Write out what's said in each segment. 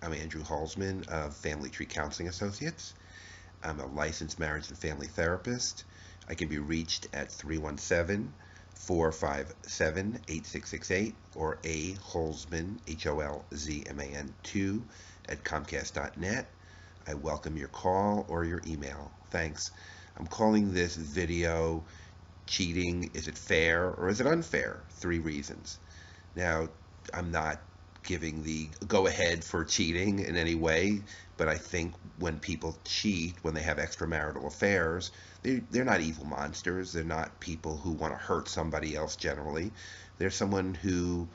I'm Andrew Halsman of Family Tree Counseling Associates. I'm a licensed marriage and family therapist. I can be reached at 317-457-8668 or A Holzman, Holzman 2 at Comcast.net. I welcome your call or your email. Thanks. I'm calling this video Cheating, is it fair or is it unfair? 3 reasons. Now, I'm not giving the go ahead for cheating in any way, but I think when people cheat, when they have extramarital affairs, they're not evil monsters. They're not people who want to hurt somebody else generally. They're someone who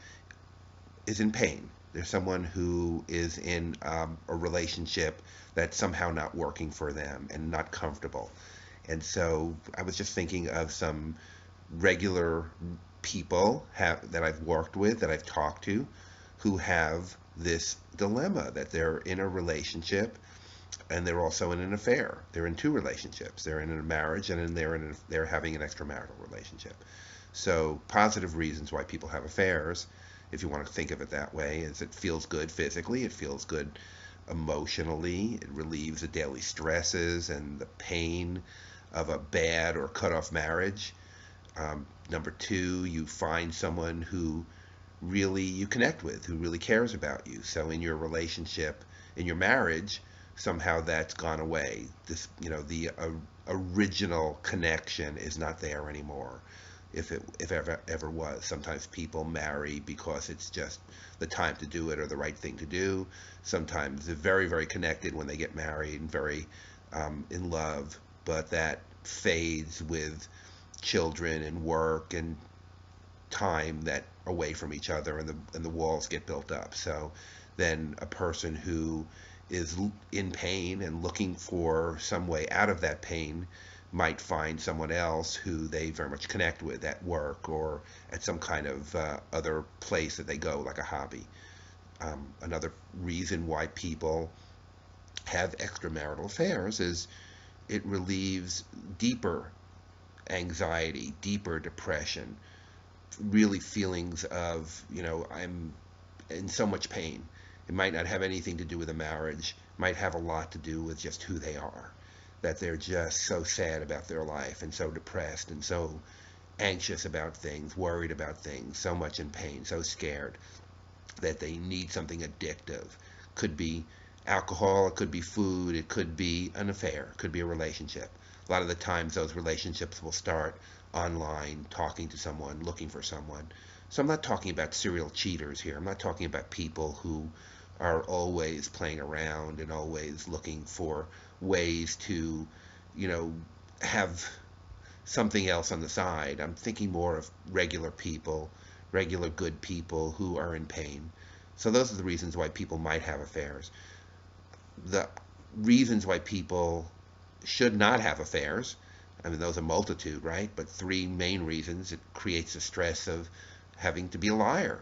is in pain. They're someone who is in a relationship that's somehow not working for them and not comfortable. And so I was just thinking of some regular people that I've worked with, that I've talked to, who have this dilemma that they're in a relationship and they're also in an affair. They're in 2 relationships. They're in a marriage and they're having an extramarital relationship. So positive reasons why people have affairs, if you want to think of it that way, is it feels good physically, it feels good emotionally, it relieves the daily stresses and the pain of a bad or cut off marriage. Number 2, you find someone who really you connect with, who really cares about you. So in your relationship, in your marriage, somehow that's gone away. The original connection is not there anymore. If ever was. Sometimes people marry because it's just the time to do it or the right thing to do. Sometimes they're very, very connected when they get married and very in love, but that fades with children and work and time that away from each other, and the walls get built up. So then a person who is in pain and looking for some way out of that pain might find someone else who they very much connect with at work or at some kind of other place that they go, like a hobby. Another reason why people have extramarital affairs is it relieves deeper anxiety, deeper depression, really feelings of, I'm in so much pain. It might not have anything to do with a marriage, it might have a lot to do with just who they are, that they're just so sad about their life and so depressed and so anxious about things, worried about things, so much in pain, so scared that they need something addictive. Could be alcohol, it could be food, it could be an affair, it could be a relationship. A lot of the times those relationships will start online, talking to someone, looking for someone. So I'm not talking about serial cheaters here. I'm not talking about people who are always playing around and always looking for ways to, have something else on the side. I'm thinking more of regular people, regular good people who are in pain. So those are the reasons why people might have affairs. The reasons why people should not have affairs, I mean, those are a multitude, right? But 3 main reasons: it creates the stress of having to be a liar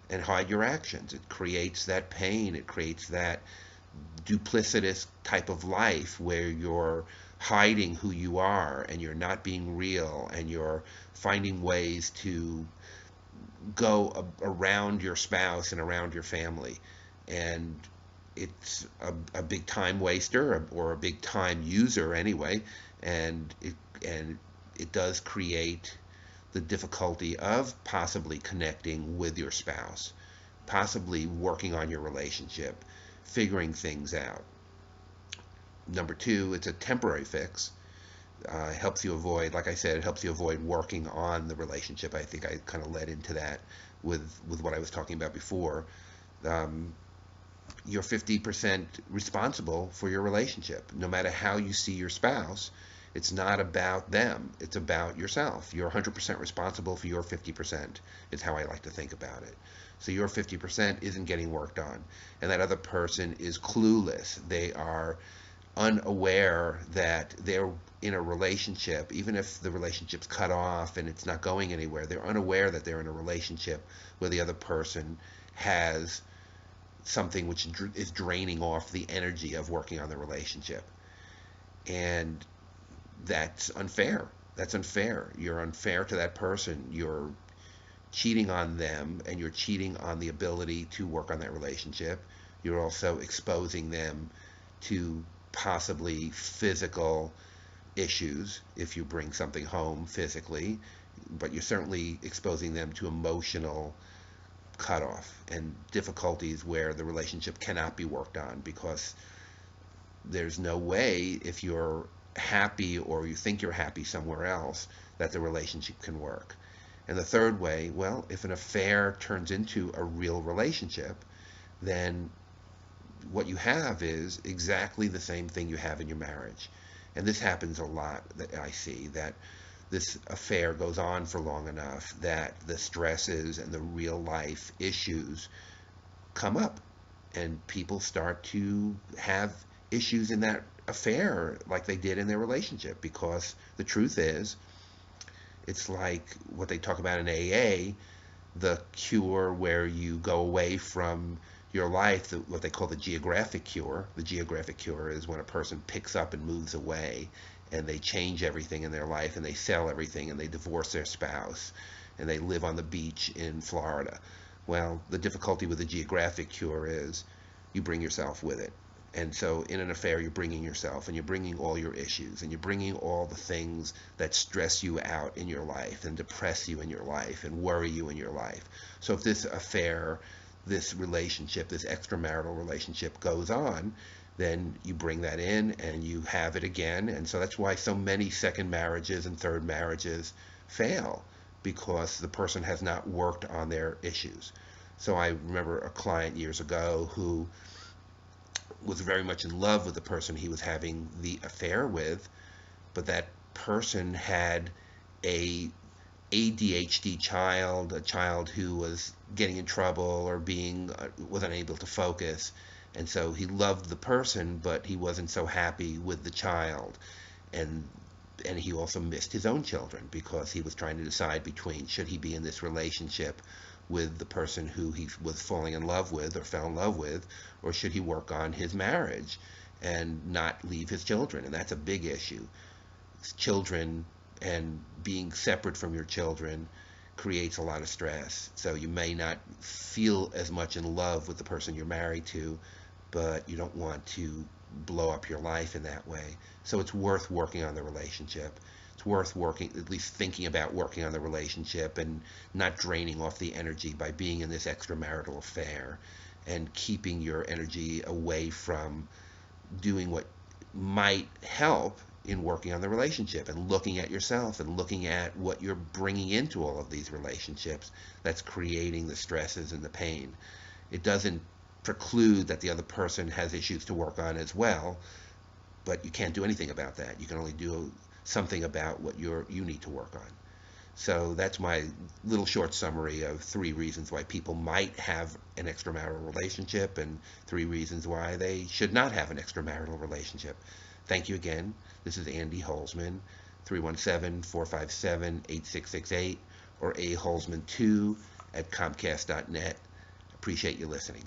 and hide your actions. It creates that pain. It creates that duplicitous type of life where you're hiding who you are and you're not being real and you're finding ways to go around your spouse and around your family. And it's a big time waster, or a big time user anyway, and it does create the difficulty of possibly connecting with your spouse, possibly working on your relationship, figuring things out. Number 2, it's a temporary fix. Helps you avoid, like I said, it helps you avoid working on the relationship. I think I kind of led into that with what I was talking about before. You're 50% responsible for your relationship. No matter how you see your spouse, it's not about them. It's about yourself. You're 100% responsible for your 50%, is how I like to think about it. So your 50% isn't getting worked on. And that other person is clueless. They are unaware that they're in a relationship, even if the relationship's cut off and it's not going anywhere. They're unaware that they're in a relationship where the other person has something which is draining off the energy of working on the relationship. And that's unfair. That's unfair. You're unfair to that person. You're cheating on them, and you're cheating on the ability to work on that relationship. You're also exposing them to possibly physical issues if you bring something home physically, but you're certainly exposing them to emotional cutoff and difficulties where the relationship cannot be worked on, because there's no way, if you're happy or you think you're happy somewhere else, that the relationship can work. And the third way, well, if an affair turns into a real relationship, then what you have is exactly the same thing you have in your marriage. And this happens a lot, that I see, that this affair goes on for long enough that the stresses and the real life issues come up, and people start to have issues in that affair like they did in their relationship. Because the truth is, it's like what they talk about in AA, the cure where you go away from your life, what they call the geographic cure. The geographic cure is when a person picks up and moves away, and they change everything in their life, and they sell everything, and they divorce their spouse, and they live on the beach in Florida. Well, the difficulty with the geographic cure is you bring yourself with it. And so in an affair, you're bringing yourself, and you're bringing all your issues, and you're bringing all the things that stress you out in your life and depress you in your life and worry you in your life. So if this affair, this relationship, this extramarital relationship goes on, then you bring that in and you have it again. And so that's why so many second marriages and third marriages fail, because the person has not worked on their issues. So I remember a client years ago who was very much in love with the person he was having the affair with, but that person had a ADHD child, a child who was getting in trouble or was unable to focus. And so he loved the person, but he wasn't so happy with the child. And he also missed his own children, because he was trying to decide between, should he be in this relationship with the person who he was falling in love with or fell in love with, or should he work on his marriage and not leave his children? And that's a big issue. Children and being separate from your children creates a lot of stress. So you may not feel as much in love with the person you're married to, but you don't want to blow up your life in that way. So it's worth working on the relationship. It's worth working, at least thinking about working on the relationship, and not draining off the energy by being in this extramarital affair, and keeping your energy away from doing what might help in working on the relationship, and looking at yourself and looking at what you're bringing into all of these relationships that's creating the stresses and the pain. It doesn't preclude that the other person has issues to work on as well, but you can't do anything about that. You can only do something about what you need to work on. So that's my little short summary of 3 reasons why people might have an extramarital relationship, and 3 reasons why they should not have an extramarital relationship. Thank you again. This is Andy Holzman, 317-457-8668, or aholzman2@comcast.net. Appreciate you listening.